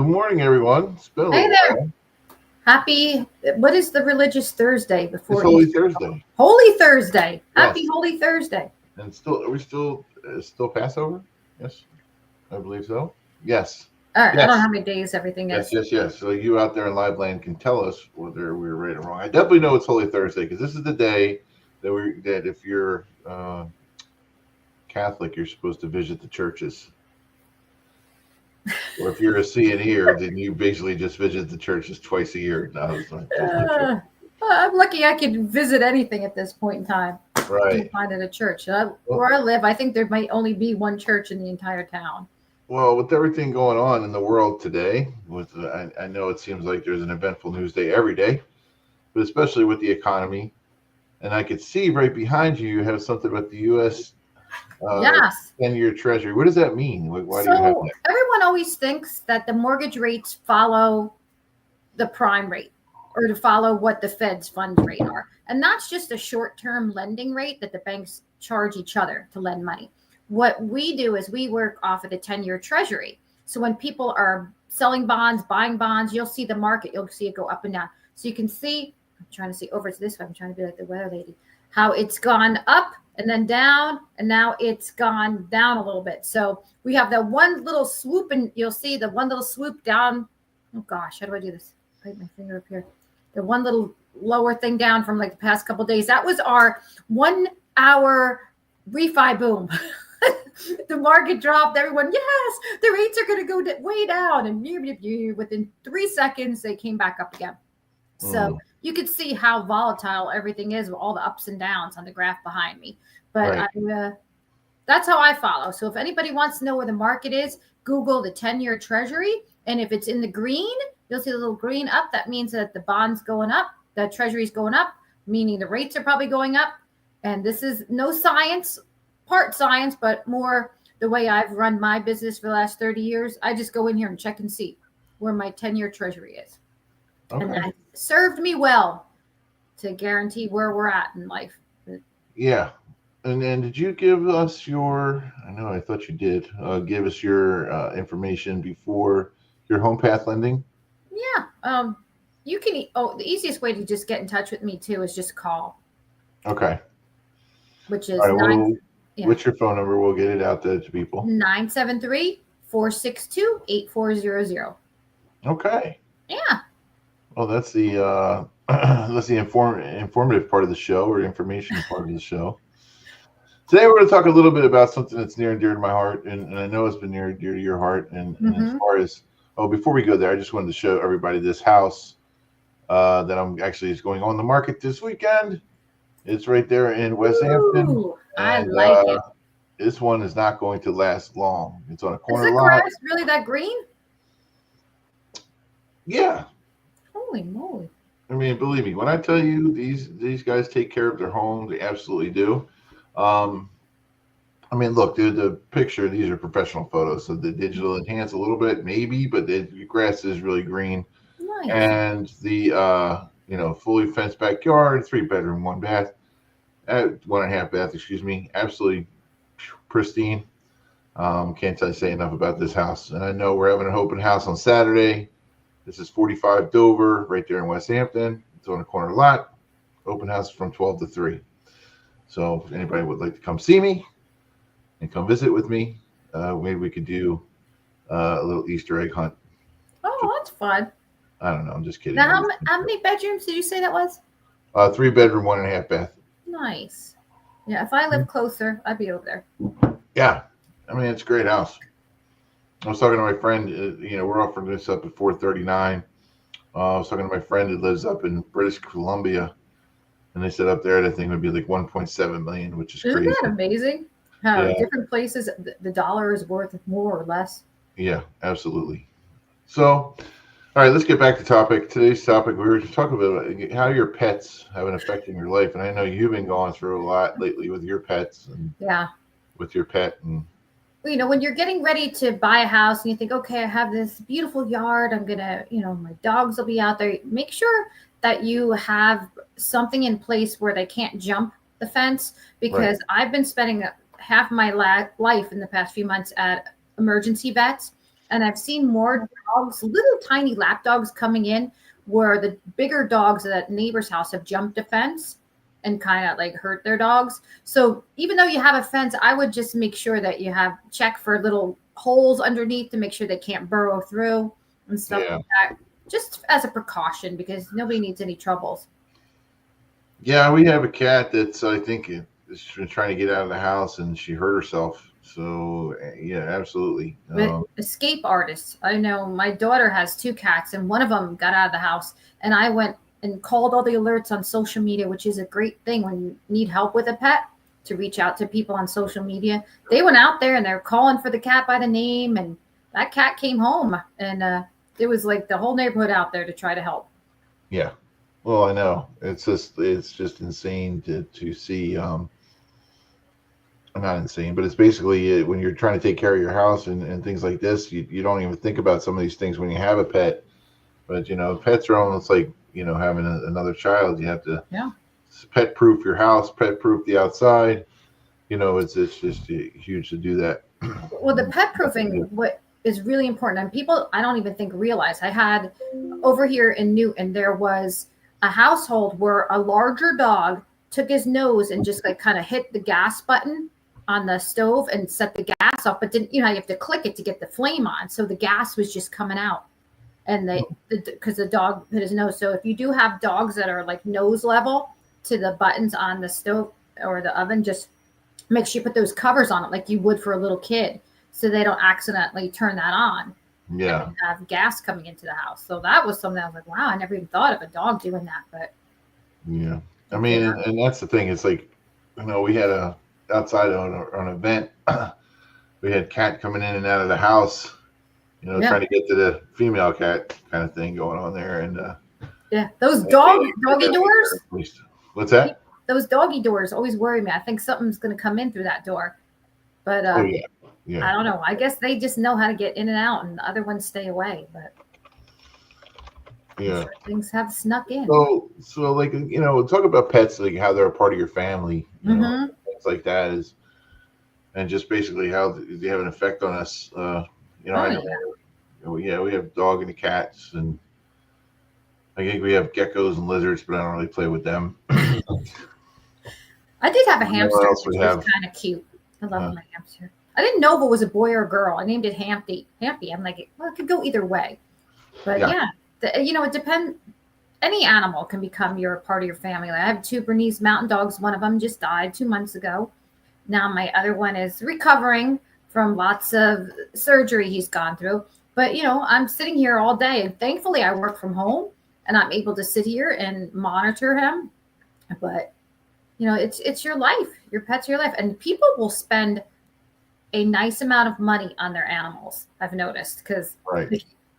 morning, everyone. It's been a Hey little there. while. What is the religious Thursday It's before Holy Easter? Thursday. Holy Thursday. Happy Yes. Holy Thursday. And still, are we still Passover? Yes, I believe so. Yes. I don't know Yes. how many days everything Yes, is. yes, yes. So you out there in live land can tell us whether we were right or wrong. I definitely know it's Holy Thursday because this is the day that if you're Catholic, you're supposed to visit the churches. Or if you're a CNEer, then you basically just visit the churches twice a year. No, there's no church. Uh, I'm lucky I could visit anything at this point in time. Right. And find it a church. Well, Where I live, I think there might only be one church in the entire town. Well, with everything going on in the world today, I know it seems like there's an eventful news day every day, but especially with the economy. And I could see right behind you, you have something about the U.S. Uh, Yes. 10-year Treasury. What does that mean? Why do you have So that? everyone always thinks that the mortgage rates follow the prime rate or to follow what the Fed's funds rate are. And that's just a short-term lending rate that the banks charge each other to lend money. What we do is we work off of the 10-year treasury. So when people are selling bonds, buying bonds, you'll see the market, you'll see it go up and down. So you can see, I'm trying to see over to this way, I'm trying to be like the weather lady, how it's gone up and then down, and now it's gone down a little bit. So we have that one little swoop, and you'll see the one little swoop down. Oh gosh, how do I do this? Right, my finger up here. The one little lower thing down from like the past couple days. That was our 1 hour refi boom. The market dropped. Everyone, yes, the rates are going to go way down. And within 3 seconds, they came back up again. So you could see how volatile everything is with all the ups and downs on the graph behind me. But Right. that's how I follow. So if anybody wants to know where the market is, Google the 10-year treasury. And if it's in the green, you'll see the little green up. That means that the bond's going up, the treasury's going up, meaning the rates are probably going up. And this is no science, part science, but more the way I've run my business for the last 30 years. I just go in here and check and see where my 10-year treasury is. Okay. And that served me well to guarantee where we're at in life. Yeah. And then did you give us I know I thought you did, give us your information before your home path lending? Yeah. You can, the easiest way to just get in touch with me too is just call, Okay. which All is right. Well, yeah, what's your phone number? We'll get it out there to people. 973-462-8400. Okay. Yeah. Well, that's the that's the informative part of the show, or information part of the show. Today we're going to talk a little bit about something that's near and dear to my heart, and I know it's been near and dear to your heart. And as far as before we go there, I just wanted to show everybody this house that I'm actually is going on the market this weekend. It's right there in West Hampton, Ooh, I and like it. this one is not going to last long. It's on a Is corner the lot. grass really that green? Yeah. Holy moly. I mean, believe me, when I tell you these guys take care of their home, they absolutely do. I mean, look, the picture, these are professional photos, so the digital enhance a little bit, maybe, but the grass is really green. Nice. And the fully fenced backyard, 3-bedroom, 1 bath, 1.5 bath, excuse me, absolutely pristine. Can't say enough about this house. And I know we're having an open house on Saturday. This is 45 Dover, right there in West Hampton. It's on a corner lot. Open house from 12 to 3. So if anybody would like to come see me and come visit with me, maybe we could do a little Easter egg hunt. Oh, that's fun. I don't know. I'm just kidding. Now, how many bedrooms did you say that was? 3-bedroom, 1.5 bath. Nice. Yeah, if I live closer, I'd be over there. Yeah. I mean, it's a great house. I was talking to my friend, we're offering this up at $439. I was talking to my friend who lives up in British Columbia, and they said up there that thing would be like 1.7 million, which is crazy. Isn't that amazing? How different places the dollar is worth more or less. Yeah, absolutely. So, all right, let's get back to topic. Today's topic, we were talking about how your pets have an effect in your life, and I know you've been going through a lot lately with your pets and with your pet. And when you're getting ready to buy a house and you think, okay, I have this beautiful yard, I'm gonna, my dogs will be out there. Make sure that you have something in place where they can't jump the fence, because I've been spending half my life in the past few months at emergency vets, And I've seen more dogs, little tiny lap dogs coming in where the bigger dogs at neighbor's house have jumped a fence and kind of like hurt their dogs. So even though you have a fence, I would just make sure that you have check for little holes underneath to make sure they can't burrow through and stuff Yeah. like that. Just as a precaution because nobody needs any troubles. Yeah, we have a cat that's I think she's been trying to get out of the house and she hurt herself. So yeah, absolutely. But escape artists, I know my daughter has two cats, and one of them got out of the house, and I went and called all the alerts on social media, which is a great thing when you need help with a pet to reach out to people on social media. They went out there and they're calling for the cat by the name, and that cat came home, and it was like the whole neighborhood out there to try to help. Yeah. Well, I know it's just insane to see. Not insane, but it's basically when you're trying to take care of your house and things like this, you don't even think about some of these things when you have a pet. But pets are almost like having another child. You have to pet proof your house, pet proof the outside. It's just huge to do that. Well, the pet proofing, what is really important, and people I don't even think realize. I had over here in Newton, there was a household where a larger dog took his nose and just like kind of hit the gas button on the stove and set the gas off, but didn't, you have to click it to get the flame on. So the gas was just coming out. And because the dog hit his nose. So if you do have dogs that are like nose level to the buttons on the stove or the oven, just make sure you put those covers on it like you would for a little kid, so they don't accidentally turn that on. Yeah. And have gas coming into the house. So that was something I was like, wow, I never even thought of a dog doing that. But yeah, I mean, and that's the thing. It's like, we had outside on an event, we had cat coming in and out of the house, trying to get to the female cat kind of thing going on there. And those doggy doors. What's that? Those doggy doors always worry me. I think something's going to come in through that door. But yeah. I don't know. I guess they just know how to get in and out, and the other ones stay away. But yeah, sure things have snuck in. So like talk about pets, like how they're a part of your family, things like that is, and just basically how they have an effect on us. I know, we have dog and the cats, and I think we have geckos and lizards, but I don't really play with them. I did have a hamster, which was kind of cute. I love my hamster. I didn't know if it was a boy or a girl. I named it Hampy. I'm like, well, it could go either way. But it depends. Any animal can become your part of your family. Like I have two Bernese mountain dogs. One of them just died 2 months ago. Now my other one is recovering from lots of surgery he's gone through. But, I'm sitting here all day, and thankfully I work from home and I'm able to sit here and monitor him. But, it's your life. Your pet's your life. And people will spend a nice amount of money on their animals, I've noticed, because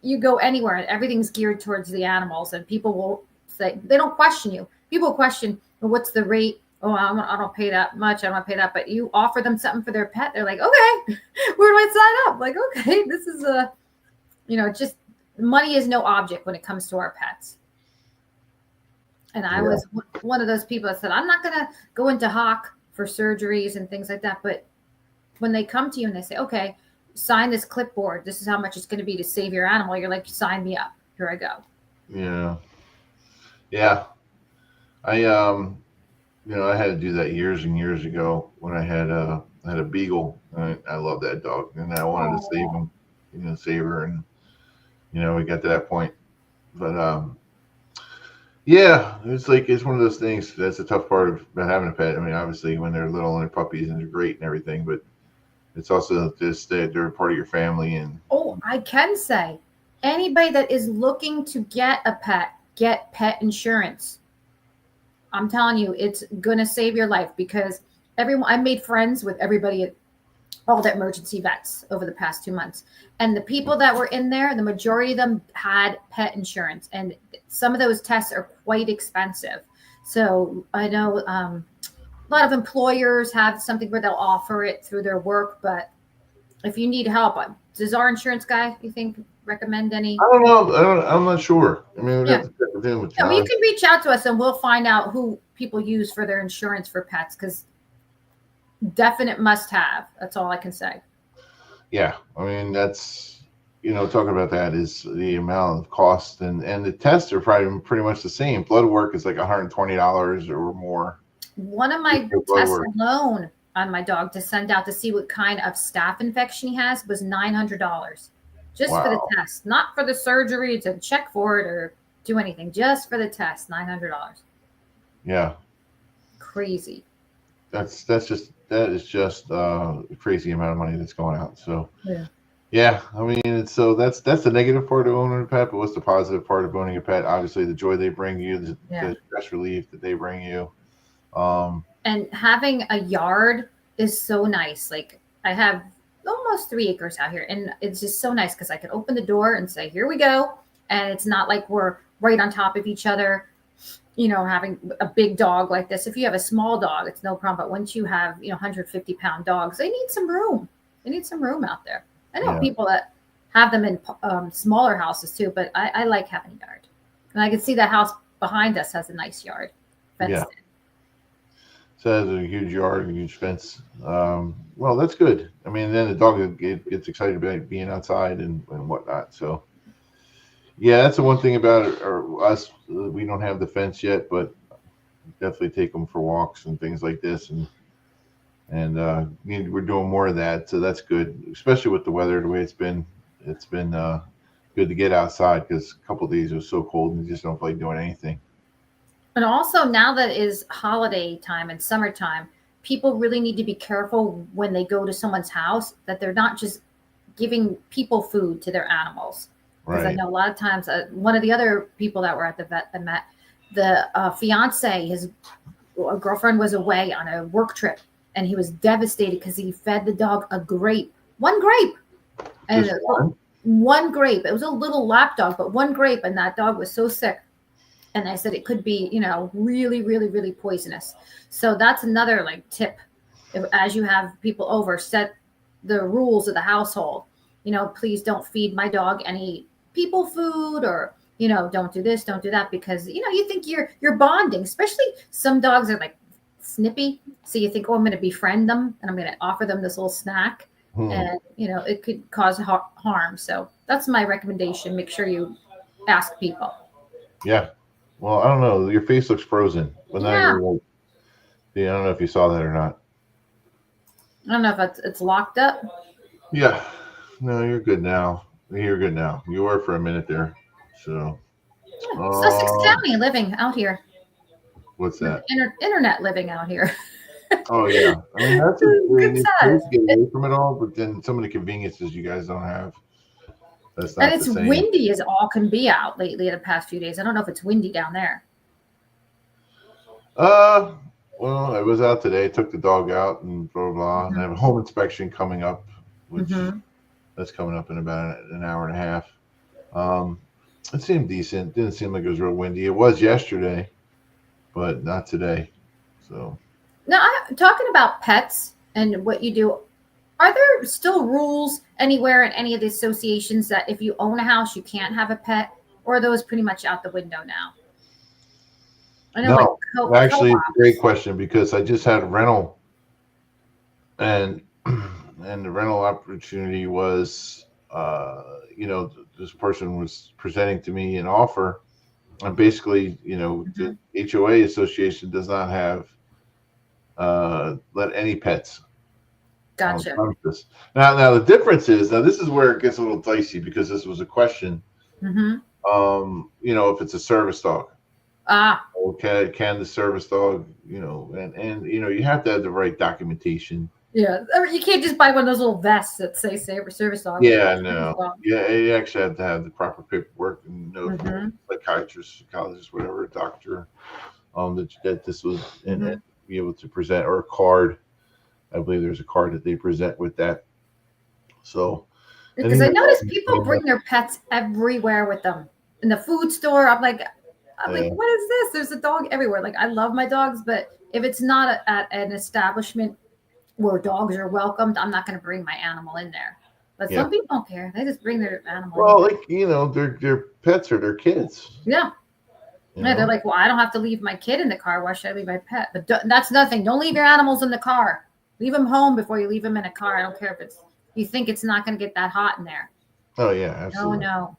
you go anywhere and everything's geared towards the animals, and people will say, they don't question you. People question, well, what's the rate? Oh, I don't pay that much. I don't want to pay that. But you offer them something for their pet. They're like, okay, where do I sign up? Like, okay, this is just money is no object when it comes to our pets. And I was one of those people that said, I'm not going to go into hock for surgeries and things like that. But when they come to you and they say, okay, sign this clipboard, this is how much it's going to be to save your animal, you're like, sign me up. Here I go. Yeah. I had to do that years and years ago when I had a beagle. I love that dog, and I wanted to save him, save her, and we got to that point. But it's one of those things. That's the tough part of having a pet. I mean, obviously when they're little and they're puppies and they're great and everything, but it's also just that they're a part of your family. And I can say, anybody that is looking to get a pet, get pet insurance. I'm telling you, it's gonna save your life, because I made friends with everybody at all the emergency vets over the past 2 months, and the people that were in there, the majority of them had pet insurance, and some of those tests are quite expensive. So I know a lot of employers have something where they'll offer it through their work, but if you need help, does our insurance guy, you think, recommend any? I don't know. I'm not sure. I mean, we have to check with him. You can reach out to us and we'll find out who people use for their insurance for pets, because definite must have. That's all I can say. Yeah. I mean, that's talking about that is the amount of cost, and the tests are probably pretty much the same. Blood work is like $120 or more. One of Just my for blood tests work. alone on my dog to send out to see what kind of staph infection he has was $900 just for the Wow. test, not for the surgery to check for it or do anything, just for the test, $900. Yeah. Crazy. That is just a crazy amount of money that's going out. So Yeah. yeah, I mean, that's the negative part of owning a pet. But what's the positive part of owning a pet? Obviously, the joy they bring you, Yeah. the stress relief that they bring you. Um, And having a yard is so nice. Like I have almost 3 acres out here, and it's just so nice because I can open the door and say, "Here we go," and it's not like we're right on top of each other. Having a big dog like this. If you have a small dog, it's no problem. But once you have 150-pound dogs, they need some room. They need some room out there. I know yeah, people that have them in smaller houses too, but I like having a yard, and I can see the house behind us has a nice yard yeah. fenced in. So it has a huge yard, a huge fence. Well, that's good. I mean, then the dog gets excited about being outside and whatnot. So yeah, that's the one thing about it, or us. We don't have the fence yet, but definitely take them for walks and things like this, and we're doing more of that. So that's good, especially with the weather the way it's been. It's been good to get outside because a couple of days it was so cold and you just don't feel like doing anything. And also, now that it is holiday time and summertime, people really need to be careful when they go to someone's house that they're not just giving people food to their animals. Because I Right. know a lot of times, one of the other people that were at the vet that met, the fiance, his girlfriend was away on a work trip, and he was devastated because he fed the dog a grape, one grape, and Just one. one grape. It was a little lap dog, but one grape, and that dog was so sick. And I said it could be, really, really, really poisonous. So that's another like tip. As you have people over, set the rules of the household. Please don't feed my dog any people food, or don't do this, don't do that, because you think you're bonding. Especially some dogs are like snippy, so you think, oh, I'm going to befriend them and I'm going to offer them this little snack, Hmm. and it could cause harm. So that's my recommendation. Make sure you ask people. Yeah. Well, I don't know. Your face looks frozen, but now Yeah. you're like, yeah, I don't know if you saw that or not. I don't know if it's locked up. Yeah. No, you're good now. You're good now. You were for a minute there. So, Yeah. Sussex um, County living out here what's with that? internet living out here. Oh yeah. I mean, that's a Good it's size. great to get away from it all, but then some of the conveniences you guys don't have. That's And not the it's same. windy as all can be out lately the past few days. I don't know if it's windy down there. Uh, well, I was out today. Took the dog out and blah blah blah. And I Hmm. have a home inspection coming up, which Hmm. that's coming up in about an hour and a half. Um, it seemed decent. Didn't seem like it was real windy. It was yesterday, but not today. So Now, talking about pets and what you do, are there still rules anywhere in any of the associations that if you own a house, you can't have a pet? Or are those pretty much out the window now? I know, like no, actually, it's a great co-ops. question because I just had a rental and and the rental opportunity was this person was presenting to me an offer, and basically the Hmm. HOA association does not have let any pets on the Gotcha. premises. Now the difference is, now this is where it gets a little dicey because this was a question. Hmm. If it's a service dog, Ah, okay, can the service dog, and you have to have the right documentation. yeah. Or you can't just buy one of those little vests that say service dog. Yeah, no. Yeah, you actually have to have the proper paperwork and know from Mm-hmm. a psychiatrist, psychologist, whatever, a doctor, that this was, and Hmm. be able to present, or a card. I believe there's a card that they present with that. So, and Because he I was notice all people bring their pets everywhere with them. In the food store, I'm like, uh, what is this? There's a dog everywhere. Like I love my dogs, but if it's not at an establishment where dogs are welcomed, I'm not going to bring my animal in there. But yeah. some people don't care. They just bring their animal Well, anywhere. like their pets are their kids. Yeah. You Yeah, they're know. like, well, I don't have to leave my kid in the car. Why should I leave my pet? But that's nothing. Don't leave your animals in the car. Leave them home before you leave them in a car. I don't care if you think it's not going to get that hot in there. Oh yeah, Oh absolutely. no.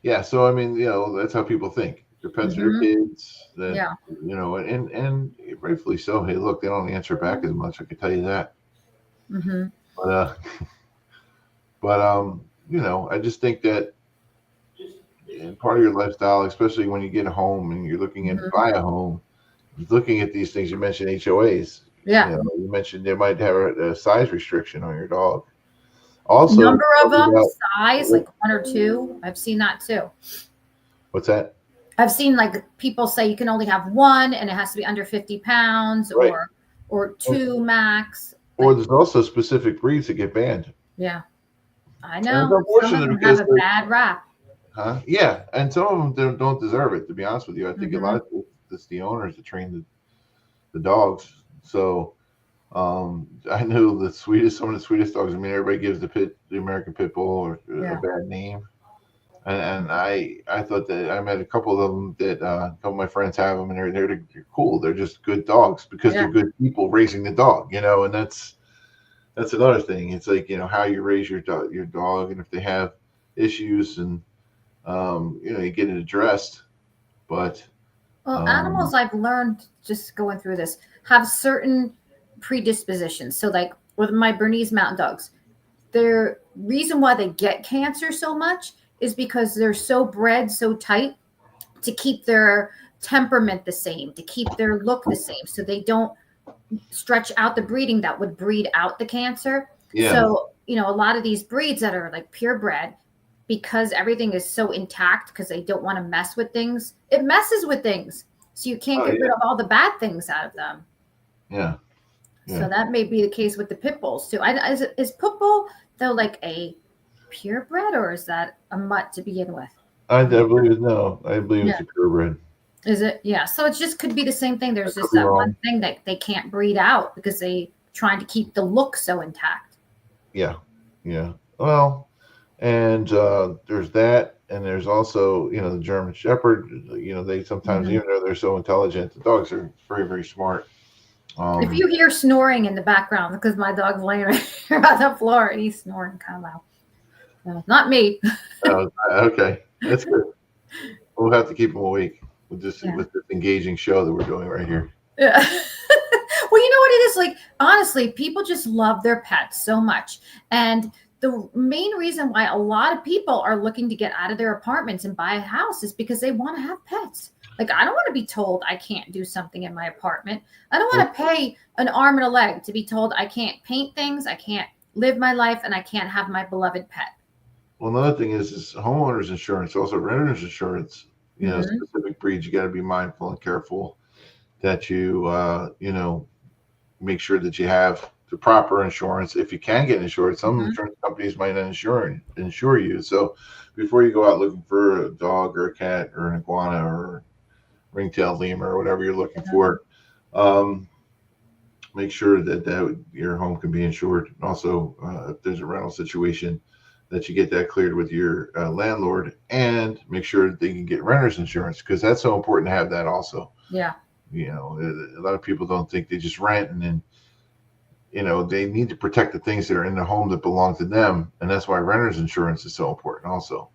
Yeah, so I mean, that's how people think. Their pets are their Hmm. kids. That Yeah. and rightfully so. Hey, look, they don't answer back as much. I can tell you that. Hmm. But I just think that part of your lifestyle, especially when you get a home and you're looking at Hmm. buy a home, looking at these things. You mentioned HOAs. Yeah. You mentioned they might have a size restriction on your dog. Also, Number of talking them, about size, like one or two. I've seen that too. what's that? I've seen like people say you can only have one and it has to be under 50 pounds Right. or two max. Or Like, there's also specific breeds that get banned. yeah, I And it's know. Some of unfortunate them have because a bad rap. huh? Yeah, and some of them don't deserve it. To be honest with you, I think a lot Hmm. of it's the owners that train the dogs. So I know some of the sweetest dogs. I mean, everybody gives the American Pit Bull a Yeah. bad name, and I thought that I met a couple of them that a couple of my friends have them, and they're cool. They're just good dogs because they're Yeah. good people raising the dog. And that's another thing. It's like how you raise your dog, and if they have issues and you get it addressed. But Well, um, animals, I've learned just going through this, have certain predispositions. So, like with my Bernese Mountain Dogs, their reason why they get cancer so much is because they're so bred so tight to keep their temperament the same, to keep their look the same, so they don't stretch out the breeding that would breed out the cancer. yeah, So, a lot of these breeds that are like purebred, because everything is so intact, because they don't want to mess with things, it messes with things. So you can't oh get rid yeah, of all the bad things out of them. yeah, So yeah. that may be the case with the pit bulls too. Is pit bull though like a purebred, or is that a mutt to begin with? I I'm not sure. believe no. I believe Yeah. it's a purebred. Is it? Yeah. So it just could be the same thing. I There's could just be that one wrong. thing that they can't breed out because they trying to keep the look so intact. Yeah, yeah. Well, and there's that, and there's also the German Shepherd. They sometimes, Hmm. even though they're so intelligent, the dogs are very very smart. If Um, you hear snoring in the background, because my dog's laying right here on the floor and he's snoring kind of loud. Not me. okay, that's good. We'll have to keep them awake with this Yeah. engaging show that we're doing right here. Yeah. Well, you know what it is like, honestly, people just love their pets so much. And the main reason why a lot of people are looking to get out of their apartments and buy a house is because they want to have pets. Like, I don't want to be told I can't do something in my apartment. I don't Well, want to pay an arm and a leg to be told I can't paint things, I can't live my life, and I can't have my beloved pet. another thing is homeowners insurance, also renters insurance. Hmm. Specific breeds, you got to be mindful and careful that you make sure that you have the proper insurance. If you can get insurance, some Hmm. insurance companies might not insure you. So before you go out looking for a dog or a cat or an iguana or ringtail lemur or whatever you're looking for, um, make sure that your home can be insured. And also, if there's a rental situation, that you get that cleared with your landlord, and make sure that they can get renters insurance because that's so important to have that also. Yeah. A lot of people don't think they just rent and then they need to protect the things that are in the home that belong to them, and that's why renters insurance is so important also.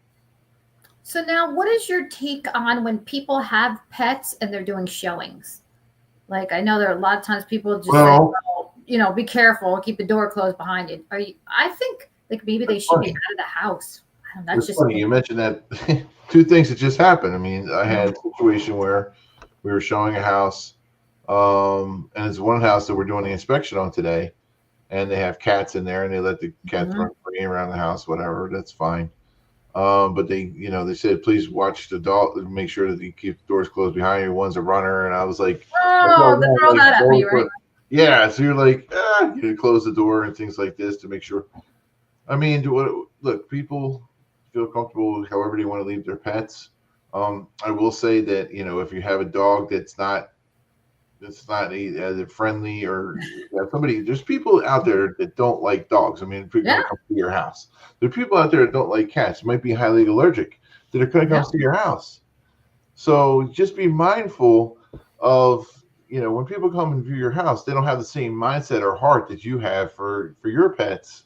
So now, what is your take on when people have pets and they're doing showings? Like, I know there are a lot of times people just say, Well, "Well, be careful, keep the door closed behind you." Are you? I think like maybe they it's should be funny. out of the house. I don't know, that's It's just funny me. you mentioned that. Two things that just happened. I mean, I Mhm. had a situation where we were showing a house, and it's one house that we're doing the inspection on today, and they have cats in there, and they let the cats Mhm. run free around the house, whatever. That's fine. But they said, please watch the dog, make sure that you keep the doors closed behind you. One's a runner, and I was like, I Oh, thought, they man, throw like, that at me, right? yeah. So you're like, close the door and things like this to make sure. I mean, look, people feel comfortable however they want to leave their pets. I will say that if you have a dog that's not either friendly or somebody. There's people out there that don't like dogs. I mean, if you're Yeah, going to come to your house, there are people out there that don't like cats. Might be highly allergic that are going to yeah. come to your house. So just be mindful of when people come and view your house, they don't have the same mindset or heart that you have for your pets.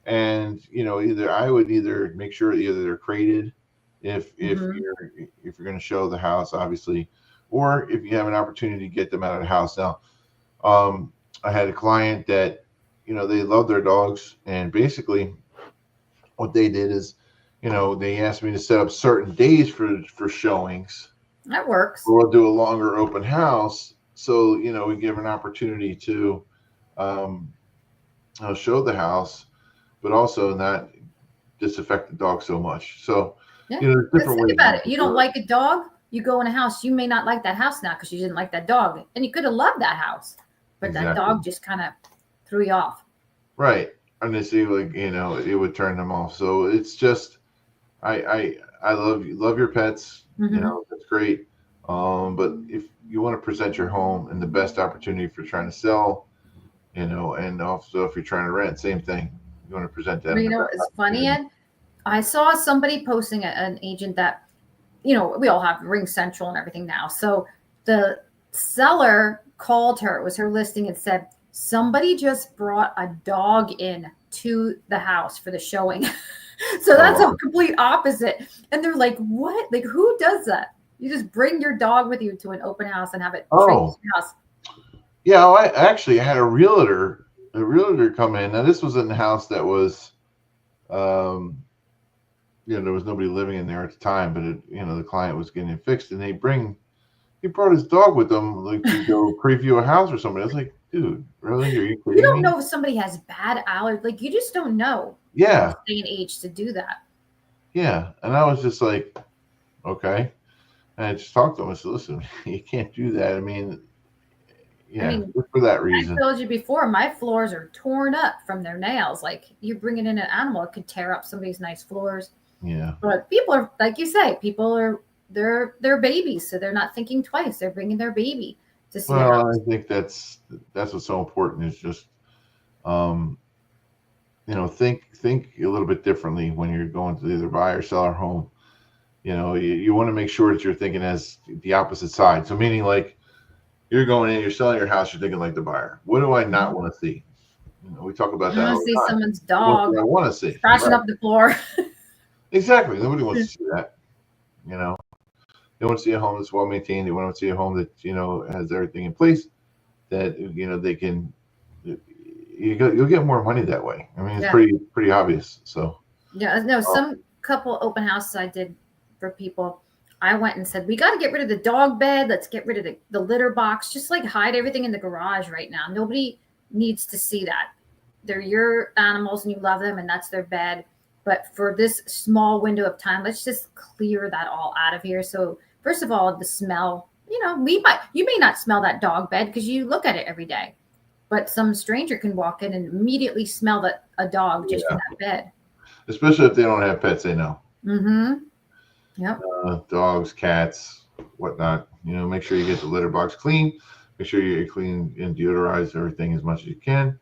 And either I would either make sure either they're crated if Hmm. you're going to show the house, obviously, or if you have an opportunity to get them out of the house. Now, I had a client that they love their dogs, and basically what they did is, they asked me to set up certain days for showings. That works. We'll do a longer open house, so we give an opportunity to um, show the house, but also not disaffect the dog so much. So, Yeah. there's Because different think ways about you it. can You do don't it. like a dog, you go in a house, you may not like that house now because you didn't like that dog. And you could have loved that house, but that Exactly. dog just kind of threw you off. Right. And they see, like, it would turn them off. So it's just, I love your pets. Hmm. That's great. But if you want to present your home and the best opportunity for trying to sell, and also if you're trying to rent, same thing. You want to present that But in you the know, best it's funny, opportunity. Ed. I saw somebody posting an agent that, we all have Ring Central and everything now. So the seller called her, it was her listing, and said, somebody just brought a dog in to the house for the showing. So Oh, that's a wow. complete opposite. And they're like, what? Like, who does that? You just bring your dog with you to an open house and have it trained Oh, to your house. yeah. I actually had a realtor come in. Now, this was in the house that was, um, there was nobody living in there at the time, but the client was getting it fixed, and he brought his dog with him, like, to go preview a house or something. I was like, dude, really? Are you You kidding don't me? know if somebody has bad allergies. Like, you just don't know in this Yeah, day and age to do that. yeah. And I was just like, okay. And I just talked to him. I said, listen, you can't do that. I mean, I yeah, mean, just for that I reason. told you before, my floors are torn up from their nails. Like, you're bringing in an animal, it could tear up somebody's nice floors. Yeah. But people are, like you say, people are, they're babies, so they're not thinking twice. They're bringing their baby to see a Well, I house. think that's what's so important is just, um, think a little bit differently when you're going to either buy or sell a home. You want to make sure that you're thinking as the opposite side. So meaning, like, you're going in, you're selling your house, you're thinking like the buyer. What do I not Mhm. want to see? We talk about I that want to all see the time. someone's What do dog I want to see? crashing Right. up the floor. Exactly. Nobody wants to see that. You know, they want to see a home that's well maintained. They want to see a home that has everything in place that they can. You'll get more money that way. I mean, it's Yeah. pretty obvious. So, Yeah. No, uh, some couple open houses I did for people, I went and said, we got to get rid of the dog bed. Let's get rid of the litter box. Just like hide everything in the garage right now. Nobody needs to see that. They're your animals and you love them, and that's their bed. But for this small window of time, let's just clear that all out of here. So, first of all, the smell, you may not smell that dog bed because you look at it every day, but some stranger can walk in and immediately smell that a dog just from yeah, that bed. especially if they don't have pets, they know. Mm-hmm. Yep. Dogs, cats, whatnot. Make sure you get the litter box clean. Make sure you clean and deodorize everything as much as you can.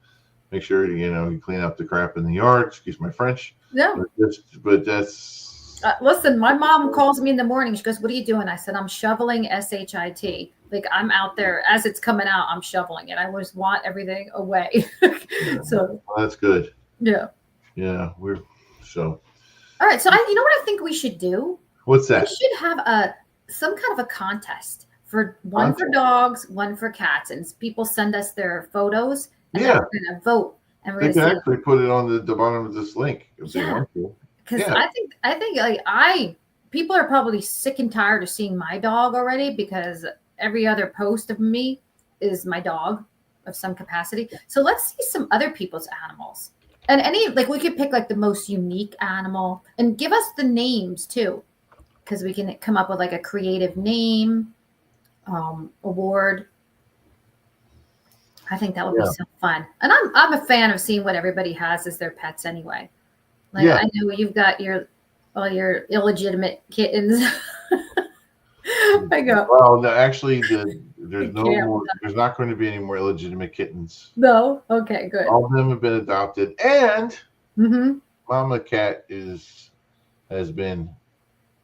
Make sure you clean up the crap in the yard. Excuse my French, Yeah. but that's Listen, my mom calls me in the morning. She goes, "What are you doing?" I said, "I'm shoveling shit. Like, I'm out there as it's coming out. I'm shoveling it. I just want everything away." So well, that's good. yeah. Yeah, we're so. All right. So you know what I think we should do? What's We that? should have some kind of a contest for one for Content. dogs, one for cats, and people send us their photos, and then Yeah, we're gonna vote, and we're they gonna can see. actually put it on the bottom of this link if they Yeah, want to. because Yeah, I think like people are probably sick and tired of seeing my dog already because every other post of me is my dog of some capacity. So let's see some other people's animals. And any like we could pick like the most unique animal and give us the names too, because we can come up with like a creative name award. I think that would be yeah, so fun. And I'm a fan of seeing what everybody has as their pets anyway. Like yeah. I know you've got all your illegitimate kittens. I go, Well, no, actually, I there's no can't. more. There's not going to be any more illegitimate kittens. No. Okay. Good. All of them have been adopted, and Mm-hmm. Mama Cat has been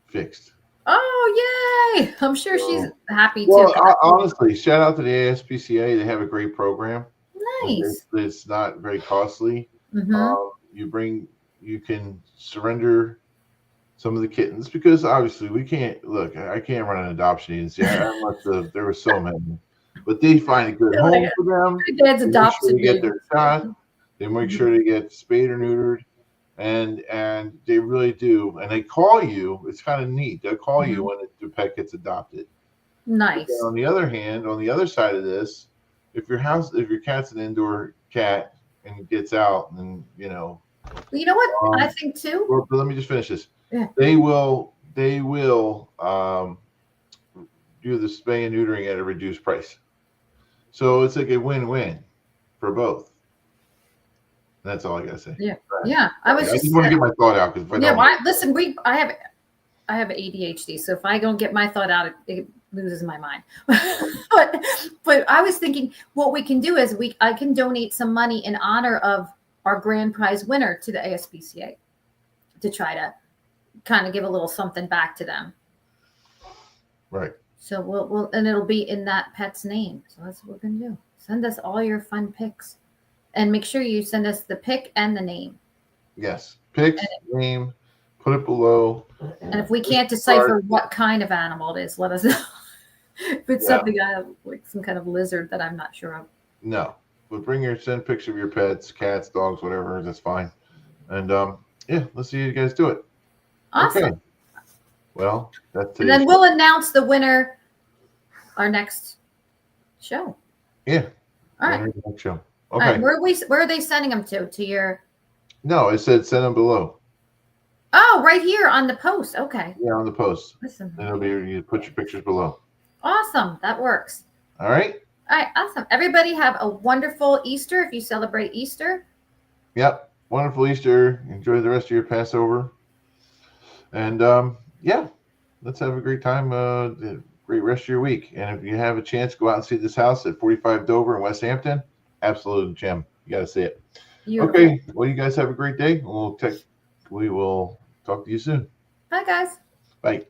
fixed. Oh, yay! I'm sure she's So, happy too. well, 'Cause I told honestly, shout out to the ASPCA. They have a great program. her, nice. It's not very costly. Mm-hmm. you can surrender some of the kittens, because obviously we can't look. I can't run an adoption agency. There were so many, but they find a good They're home like, for them. my dad's They make sure adoption they get baby. their shot. They make sure they get spayed or neutered, and they really do. And they call you. It's kind of neat. They'll call you when the pet gets adopted. Nice. On the other hand, on the other side of this, if your cat's an indoor cat and gets out, then Well, you know what I think too. Well, but let me just finish this. Yeah. They will do the spay and neutering at a reduced price. So it's like a win-win for both. That's all I gotta say. Yeah, yeah. I just want to get my thought out, because listen, I have ADHD, so if I don't get my thought out, it loses my mind. but I was thinking, what we can do is I can donate some money in honor of our grand prize winner to the ASPCA to try to kind of give a little something back to them. Right. So we'll and it'll be in that pet's name. So that's what we're gonna do. Send us all your fun pics, and make sure you send us the pic and the name. Yes, pic, name, put it below. And if we can't decipher what kind of animal it is, let us know. If it's something like some kind of lizard that I'm not sure of. No, but send pictures of your pets, cats, dogs, whatever. That's fine. And let's see you guys do it. Awesome. Okay. Well, that's it. And then we'll announce the winner our next show. Yeah. All right. Next show. All Okay. right. Where are they sending them to? To your? No, it said send them below. Oh, right here on the post. Okay. Yeah, on the post. Listen. And it'll be, you put your pictures below. Awesome. That works. All right. All right. Awesome. Everybody have a wonderful Easter if you celebrate Easter. Yep. Wonderful Easter. Enjoy the rest of your Passover. And let's have a great time. Great rest of your week. And if you have a chance, go out and see this house at 45 Dover in West Hampton. Absolute gem. You got to see it. Beautiful. Okay. Well, you guys have a great day. We will talk to you soon. Bye, guys. Bye.